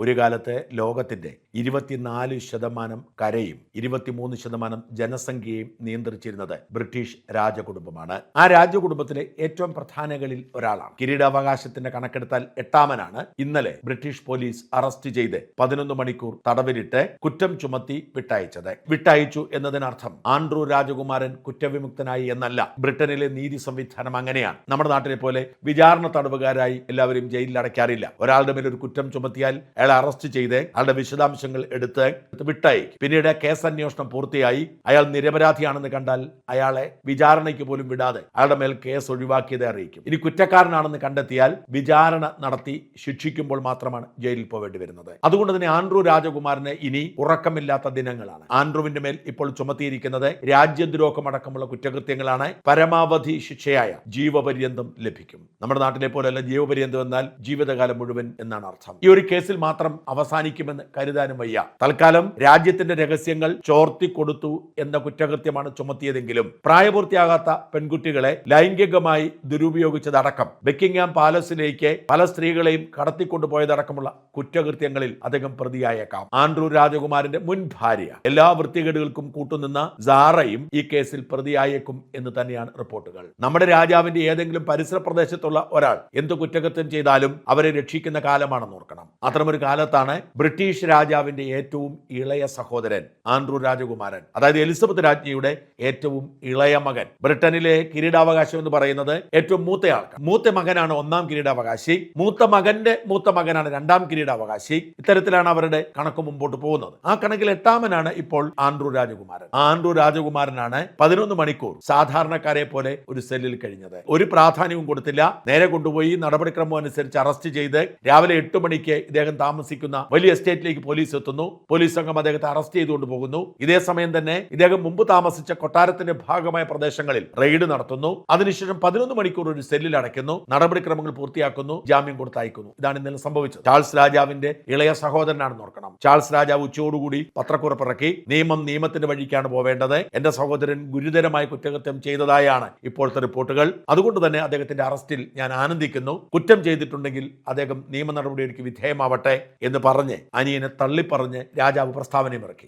ഒരു കാലത്ത് ലോകത്തിന്റെ 24% കരയും 23% ജനസംഖ്യയും നിയന്ത്രിച്ചിരുന്നത് ബ്രിട്ടീഷ് രാജകുടുംബമാണ്. ആ രാജകുടുംബത്തിലെ ഏറ്റവും പ്രധാനികളിൽ ഒരാളാണ്. കിരീടാവകാശത്തിന്റെ കണക്കെടുത്താൽ 8ാമനാണ് ഇന്നലെ ബ്രിട്ടീഷ് പോലീസ് അറസ്റ്റ് ചെയ്ത് 11 മണിക്കൂർ തടവിലിട്ട് കുറ്റം ചുമത്തി വിട്ടയച്ചത്. വിട്ടയച്ചു എന്നതിനർത്ഥം ആൻഡ്രൂ രാജകുമാരൻ കുറ്റവിമുക്തനായി എന്നല്ല. ബ്രിട്ടനിലെ നീതി സംവിധാനം അങ്ങനെയാണ്. നമ്മുടെ നാട്ടിലെ പോലെ വിചാരണ തടവുകാരായി എല്ലാവരും ജയിലിൽ അടയ്ക്കാറില്ല. ഒരാളുടെ മേൽ ഒരു കുറ്റം ചുമത്തിയാൽ അയാളെ അറസ്റ്റ് ചെയ്ത് അയാളുടെ വിശദാംശങ്ങൾ എടുത്ത് വിട്ടയക്കും. പിന്നീട് കേസ് അന്വേഷണം പൂർത്തിയായി അയാൾ നിരപരാധിയാണെന്ന് കണ്ടാൽ അയാളെ വിചാരണയ്ക്ക് പോലും വിടാതെ അയാളുടെ മേൽ കേസ് ഒഴിവാക്കിയതെ അറിയിക്കും. ഇനി കുറ്റക്കാരനാണെന്ന് കണ്ടെത്തിയാൽ വിചാരണ നടത്തി ശിക്ഷിക്കുമ്പോൾ മാത്രമാണ് ജയിലിൽ പോവേണ്ടി വരുന്നത്. അതുകൊണ്ട് തന്നെ ആൻഡ്രൂ രാജകുമാരന് ഇനി ഉറക്കമില്ലാത്ത ദിനങ്ങളാണ്. ആൻഡ്രൂവിന്റെ മേൽ ഇപ്പോൾ ചുമത്തിയിരിക്കുന്നത് രാജ്യദ്രോഹമടക്കമുള്ള കുറ്റകൃത്യങ്ങളാണ്. പരമാവധി ശിക്ഷയായ ജീവപര്യന്തം ലഭിക്കും. നമ്മുടെ നാട്ടിലെ പോലെയല്ല ജീവപര്യന്തം എന്നാൽ ജീവിതകാലം മുഴുവൻ എന്നാണ് അർത്ഥം. ഈ ഒരു കേസിൽ മാത്രം അവസാനിക്കുമെന്ന് കരുതാനും വയ്യ. തൽക്കാലം രാജ്യത്തിന്റെ രഹസ്യങ്ങൾ ചോർത്തി കൊടുത്തു എന്ന കുറ്റകൃത്യമാണ് ചുമത്തിയതെങ്കിലും പ്രായപൂർത്തിയാകാത്ത പെൺകുട്ടികളെ ലൈംഗികമായി ദുരുപയോഗിച്ചതടക്കം ബക്കിംഗ്ഹാം പാലസിലേക്ക് പല സ്ത്രീകളെയും കടത്തിക്കൊണ്ടുപോയതടക്കമുള്ള കുറ്റകൃത്യങ്ങളിൽ അദ്ദേഹം പ്രതിയായേക്കാം. ആൻഡ്രൂ രാജകുമാരന്റെ മുൻ ഭാര്യ എല്ലാ വൃത്തികേടുകൾക്കും കൂട്ടുനിന്ന സാറയും ഈ കേസിൽ പ്രതിയായേക്കും എന്ന് തന്നെയാണ് റിപ്പോർട്ടുകൾ. നമ്മുടെ രാജാവിന്റെ ഏതെങ്കിലും പരിസര പ്രദേശത്തുള്ള ഒരാൾ എന്ത് കുറ്റകൃത്യം ചെയ്താലും അവരെ രക്ഷിക്കുന്ന കാലമാണെന്ന് ഓർക്കണം. അത്തരമൊരു കാലത്താണ് ബ്രിട്ടീഷ് രാജാവിന്റെ ഏറ്റവും ഇളയ സഹോദരൻ ആൻഡ്രൂ രാജകുമാരൻ, അതായത് എലിസബത്ത് രാജ്ഞിയുടെ ഏറ്റവും ഇളയ മകൻ. ബ്രിട്ടനിലെ കിരീടാവകാശം എന്ന് പറയുന്നത് ഏറ്റവും മൂത്തയാൾക്ക്. മൂത്ത മകനാണ് 1ാം കിരീടാവകാശി, മൂത്ത മകന്റെ മൂത്ത മകനാണ് 2ാം കിരീടാവകാശി. ഇത്തരത്തിലാണ് അവരുടെ കണക്ക് മുമ്പോട്ട് പോകുന്നത്. ആ കണക്കിൽ 8ാമനാണ് ഇപ്പോൾ ആൻഡ്രൂ രാജകുമാരൻ. ആൻഡ്രൂ രാജകുമാരനാണ് 11 മണിക്കൂർ സാധാരണക്കാരെ പോലെ ഒരു സെല്ലിൽ കഴിഞ്ഞത്. ഒരു പ്രാധാന്യവും കൊടുത്തില്ല. നേരെ കൊണ്ടുപോയി നടപടിക്രമം അനുസരിച്ച് അറസ്റ്റ് ചെയ്ത് രാവിലെ 8 മണിക്ക് ഇദ്ദേഹം താമസിക്കുന്ന വലിയ എസ്റ്റേറ്റിലേക്ക് പോലീസ് എത്തുന്നു. പോലീസ് സംഘം അദ്ദേഹത്തെ അറസ്റ്റ് ചെയ്തുകൊണ്ട് പോകുന്നു. ഇതേ സമയം തന്നെ ഇദ്ദേഹം മുമ്പ് താമസിച്ച കൊട്ടാരത്തിന്റെ ഭാഗമായ പ്രദേശങ്ങളിൽ റെയ്ഡ് നടത്തുന്നു. അതിനുശേഷം 11 മണിക്കൂർ ഒരു സെല്ലിൽ അടയ്ക്കുന്നു. നടപടിക്രമങ്ങൾ പൂർത്തിയാക്കുന്നു. ജാമ്യം കൊടുത്തയക്കുന്നു. ഇതാണ് ഇന്നലെ സംഭവിച്ചത്. ചാൾസ് രാജാവിന്റെ ഇളയ സഹോദരനാണെന്ന് ഓർക്കണം. ചാൾസ് രാജാവ് ഉച്ചയോടുകൂടി പത്രക്കുറിപ്പിറക്കി, നിയമത്തിന്റെ വഴിക്കാണ് പോവേണ്ടത്, എന്റെ സഹോദരൻ ഗുരുതരമായ കുറ്റകൃത്യം ചെയ്തതായാണ് ഇപ്പോഴത്തെ റിപ്പോർട്ടുകൾ. അതുകൊണ്ട് തന്നെ അദ്ദേഹത്തിന്റെ അറസ്റ്റിൽ ഞാൻ ആനന്ദിക്കുന്നു. കുറ്റം ചെയ്തിട്ടുണ്ടെങ്കിൽ അദ്ദേഹം നിയമ നടപടിക്ക് വിധേയമാവട്ടെ എന്ന് പറഞ്ഞ് അനിയനെ തള്ളിപ്പറഞ്ഞ് രാജാവ് പ്രസ്താവനയും ഇറക്കി.